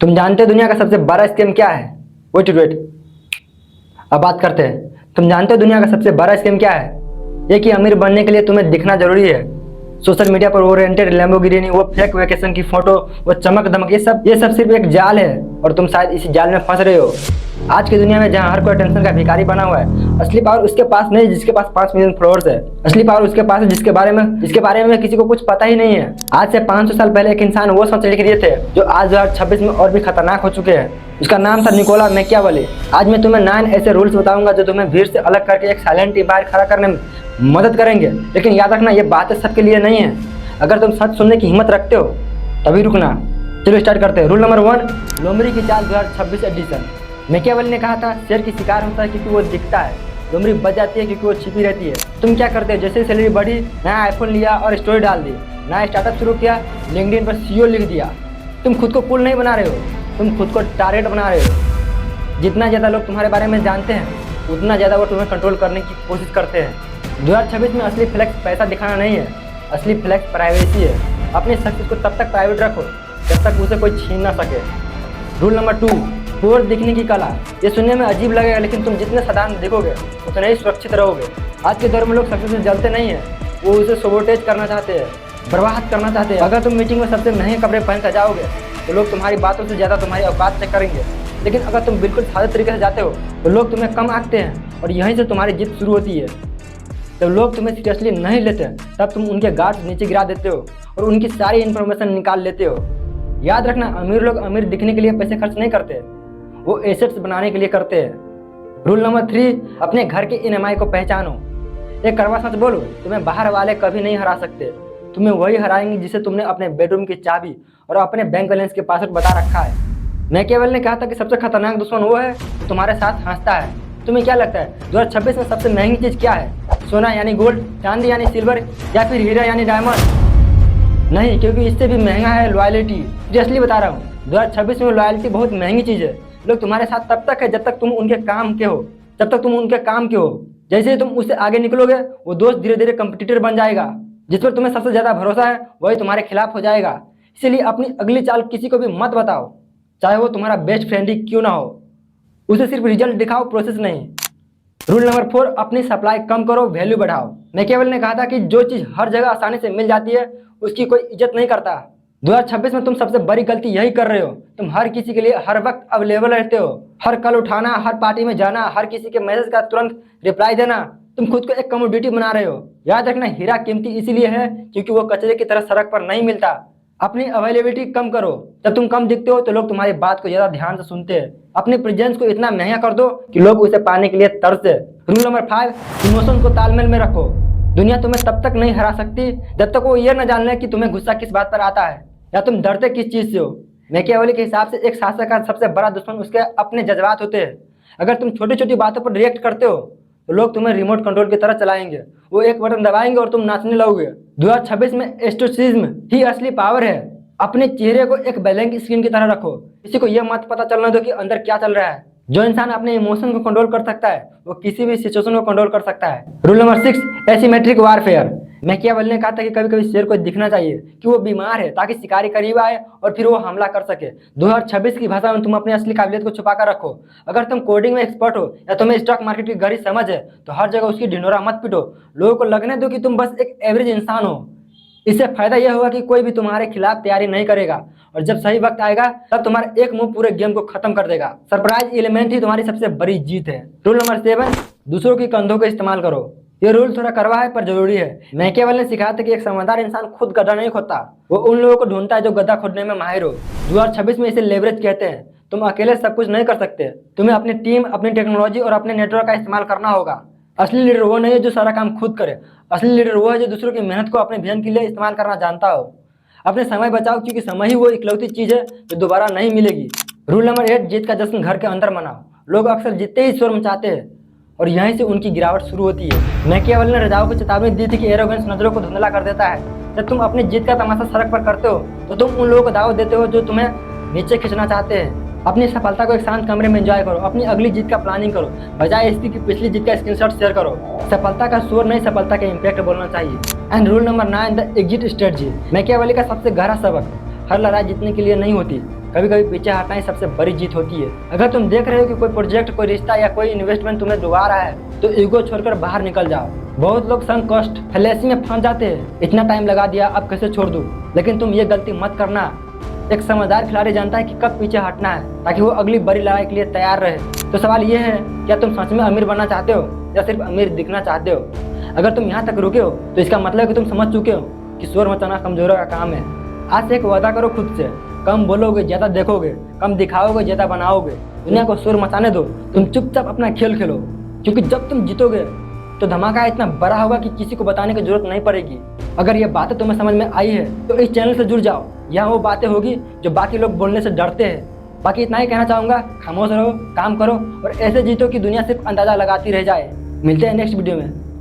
तुम जानते हो दुनिया का सबसे बड़ा स्कैम क्या है? वेट वेट, अब बात करते हैं। तुम जानते हो दुनिया का सबसे बड़ा स्कैम क्या है? ये कि अमीर बनने के लिए तुम्हें दिखना जरूरी है। सोशल मीडिया पर वो रेंटेड लैम्बोर्गिनी, वो फेक वेकेशन की फोटो, वो चमक दमक, ये सब सिर्फ एक जाल है और तुम शायद इसी जाल में फंस रहे हो। आज की दुनिया में जहाँ हर कोई टेंशन का भिखारी बना हुआ है, असली पावर उसके पास नहीं जिसके पास 5 मिलियन फॉलोअर्स है। असली पावर उसके पास है जिसके बारे में किसी को कुछ पता ही नहीं है। आज से 500 साल पहले एक इंसान वो सोच लिख दिए थे जो आज 2026 में और भी खतरनाक हो चुके हैं। उसका नाम था निकोला मैकियावेली। आज मैं तुम्हें 9 ऐसे रूल्स बताऊंगा जो तुम्हें भीड़ से अलग करके एक साइलेंट एम्पायर खड़ा करने में मदद करेंगे। लेकिन याद रखना, ये बातें सबके लिए नहीं है। अगर तुम सच सुनने की हिम्मत रखते हो तभी रुकना। चलो स्टार्ट करते हैं। रूल नंबर 1, लोमड़ी की चाल 2026 एडिशन। मैकियावेली ने कहा था शेर की शिकार होता है क्योंकि वो दिखता है, लोमड़ी बच जाती है क्योंकि वो छिपी रहती है। तुम क्या करते हो? जैसे ही सैलरी बढ़ी, नया आईफोन लिया और स्टोरी डाल दी, नया स्टार्टअप शुरू किया, लिंक्डइन पर सीईओ लिख दिया। तुम खुद को कूल नहीं बना रहे हो, तुम खुद को टारगेट बना रहे हो। जितना ज़्यादा लोग तुम्हारे बारे में जानते हैं उतना ज़्यादा वो तुम्हें कंट्रोल करने की कोशिश करते हैं। 2026 में असली फ्लेक्स पैसा दिखाना नहीं है, असली फ्लेक्स प्राइवेसी है। अपनी सक्सेस को तब तक प्राइवेट रखो जब तक उसे कोई छीन ना सके। रूल नंबर 2, पुअर दिखने की कला। ये सुनने में अजीब लगेगा लेकिन तुम जितने साधारण दिखोगे उतने ही सुरक्षित रहोगे। आज के दौर में लोग सक्सेस से जलते नहीं हैं, वो उसे सबोटेज करना चाहते हैं, बर्बाद करना चाहते हैं। अगर तुम मीटिंग में सबसे महंगे कपड़े पहन कर जाओगे तो लोग तुम्हारी बातों से ज़्यादा तुम्हारी औकात चेक करेंगे। लेकिन अगर तुम बिल्कुल सादे तरीके से जाते हो तो लोग तुम्हें कम आंकते हैं और यहीं से तुम्हारी जीत शुरू होती है। जब लोग तुम्हें सीरियसली नहीं लेते तब तुम उनके गार्ड नीचे गिरा देते हो और उनकी सारी इन्फॉर्मेशन निकाल लेते हो। याद रखना, अमीर लोग अमीर दिखने के लिए पैसे खर्च नहीं करते, वो एसेट्स बनाने के लिए करते हैं। रूल नंबर 3, अपने घर के ईएमआई को पहचानो। एक कड़वा सच बोलो, तुम्हें बाहर वाले कभी नहीं हरा सकते। तुम्हें वही हराएंगे जिसे तुमने अपने बेडरूम की चाबी और अपने बैंक बैलेंस के पासवर्ड बता रखा है। मैकियावेली ने कहा था कि सबसे खतरनाक दुश्मन वो है जो तुम्हारे साथ हंसता है। तुम्हें क्या लगता है 2026 में सबसे महंगी चीज़ क्या है? सोना यानी गोल्ड, चांदी यानी सिल्वर, या फिर हीरा यानी डायमंड? नहीं, क्योंकि इससे भी महंगा है लॉयल्टी। सीरियसली बता रहा हूँ, 2026 में लॉयल्टी बहुत महंगी चीज़ है। लोग तुम्हारे साथ तब तक है जब तक तुम उनके काम के हो, जैसे ही तुम उससे आगे निकलोगे वो दोस्त धीरे धीरे कंपटीटर बन जाएगा। जिस पर तुम्हें सबसे ज़्यादा भरोसा है वही तुम्हारे खिलाफ हो जाएगा। इसीलिए अपनी अगली चाल किसी को भी मत बताओ, चाहे वो तुम्हारा बेस्ट फ्रेंड ही क्यों ना हो। उसे सिर्फ रिजल्ट दिखाओ, प्रोसेस नहीं। रूल नंबर 4, अपनी सप्लाई कम करो, वैल्यू बढ़ाओ। मैकियावेली ने कहा था कि जो चीज़ हर जगह आसानी से मिल जाती है उसकी कोई इज्जत नहीं करता। 2026 में तुम सबसे बड़ी गलती यही कर रहे हो। तुम हर किसी के लिए हर वक्त अवेलेबल रहते हो, हर कल उठाना, हर पार्टी में जाना, हर किसी के मैसेज का तुरंत रिप्लाई देना। तुम खुद को एक कमोडिटी बना रहे हो। याद रखना, हीरा कीमती इसीलिए है क्योंकि वो कचरे की तरह सड़क पर नहीं मिलता। अपनी अवेलेबिलिटी कम करो। जब तुम कम दिखते हो तो लोग तुम्हारी बात को ज़्यादा ध्यान से सुनते हैं। अपने प्रेजेंस को इतना महंगा कर दो कि लोग उसे पाने के लिए तरसे। रूल नंबर 5, इमोशन को तालमेल में रखो। दुनिया तुम्हें तब तक नहीं हरा सकती जब तक वो ये न जान ले कि तुम्हें गुस्सा किस बात पर आता है या तुम डरते किस चीज़ से हो। मैकियावेली के हिसाब से एक शासक का सबसे बड़ा दुश्मन उसके अपने जज्बात होते हैं। अगर तुम छोटी छोटी बातों पर रिएक्ट करते हो तो लोग तुम्हें रिमोट कंट्रोल की तरह चलाएंगे। वो एक बटन दबाएंगे और तुम नाचने लगोगे। 2026 में एस्टोसिज्म ही असली पावर है। अपने चेहरे को एक ब्लैंक स्क्रीन की तरह रखो। किसी को यह मत पता चलना दो कि अंदर क्या चल रहा है। जो इंसान अपने इमोशन को कंट्रोल कर सकता है वो किसी भी सिचुएशन को कंट्रोल कर सकता है। Rule number 6, asymmetric warfare. Machiavelli ने कहा था कि कभी कभी शेर को दिखना चाहिए कि वो बीमार है ताकि शिकारी करीब आए और फिर वो हमला कर सके। 2026 की भाषा में तुम अपनी असली काबिलियत को छुपा कर रखो। अगर तुम कोडिंग में एक्सपर्ट हो या तुम्हें स्टॉक मार्केट की गहरी समझ है तो हर जगह उसकी ढिंढोरा मत पीटो। लोगों को लगने दो कि तुम बस एक एवरेज इंसान हो। इससे फायदा यह होगा कि कोई भी तुम्हारे खिलाफ तैयारी नहीं करेगा और जब सही वक्त आएगा तब तुम्हारा एक मूव पूरे गेम को खत्म कर देगा। सरप्राइज एलिमेंट ही तुम्हारी सबसे बड़ी जीत है। रूल नंबर 7, दूसरों की कंधों का इस्तेमाल करो। ये रूल थोड़ा कड़वा है पर जरूरी है। मैकियावेली ने सिखाया था कि एक समझदार इंसान खुद गड्ढा नहीं खोदता, वो उन लोगों को ढूंढता है जो गड्ढा खोदने में माहिर हो। 2026 में इसे लेवरेज कहते हैं। तुम अकेले सब कुछ नहीं कर सकते, तुम्हें अपनी टीम, अपनी टेक्नोलॉजी और अपने नेटवर्क का इस्तेमाल करना होगा। असली लीडर वो नहीं है जो सारा काम खुद करे, असली लीडर वो है जो दूसरों की मेहनत को अपने विजन के लिए इस्तेमाल करना जानता हो। अपने समय बचाओ क्योंकि समय ही वो इकलौती चीज़ है जो दोबारा नहीं मिलेगी। रूल नंबर 8, जीत का जश्न घर के अंदर मनाओ। लोग अक्सर जीतते ही शोर मचाते हैं और यहीं से उनकी गिरावट शुरू होती है। मैकियावेली ने राजाओं को चेतावनी दी थी कि एरोगेंस नजरों को धुंधला कर देता है। जब तुम अपनी जीत का तमाशा सड़क पर करते हो तो तुम उन लोगों को दावत देते हो जो तुम्हें नीचे खींचना चाहते हैं। अपनी सफलता को एक शांत कमरे में एंजॉय करो। अपनी अगली जीत का प्लानिंग करो, बजाय इसकी कि पिछली जीत का स्क्रीनशॉट शेयर करो। सफलता का शोर नहीं, सफलता का इम्पैक्ट बोलना चाहिए। And rule number 9, the exit strategy. Machiavelli का सबसे गहरा सबक, हर लड़ाई जीतने के लिए नहीं होती, कभी कभी पीछे हटना ही सबसे बड़ी जीत होती है। अगर तुम देख रहे हो कि कोई प्रोजेक्ट, कोई रिश्ता या कोई इन्वेस्टमेंट तुम्हें डुबा रहा है तो ईगो छोड़कर बाहर निकल जाओ। बहुत लोग संक कॉस्ट फैलेसी में फंस जाते हैं, इतना टाइम लगा दिया अब कैसे छोड़ दूं। लेकिन तुम ये गलती मत करना। एक समझदार खिलाड़ी जानता है कि कब पीछे हटना है ताकि वो अगली बड़ी लड़ाई के लिए तैयार रहे। तो सवाल ये है, क्या तुम सच में अमीर बनना चाहते हो या सिर्फ अमीर दिखना चाहते हो? अगर तुम यहाँ तक रुके हो तो इसका मतलब है कि तुम समझ चुके हो कि शोर मचाना कमजोरों का काम है। आज से एक वादा करो खुद से, कम बोलोगे ज्यादा देखोगे, कम दिखाओगे ज्यादा बनाओगे। दुनिया को शोर मचाने दो, तुम चुपचाप अपना खेल खेलो, क्योंकि जब तुम जीतोगे तो धमाका इतना बड़ा होगा कि किसी को बताने की जरूरत नहीं पड़ेगी। अगर ये बातें तुम्हें समझ में आई है तो इस चैनल से जुड़ जाओ। यहाँ वो बातें होगी जो बाकी लोग बोलने से डरते हैं। बाकी इतना ही कहना चाहूँगा, खामोश रहो, काम करो और ऐसे जीतो कि दुनिया सिर्फ अंदाजा लगाती रह जाए। मिलते हैं नेक्स्ट वीडियो में।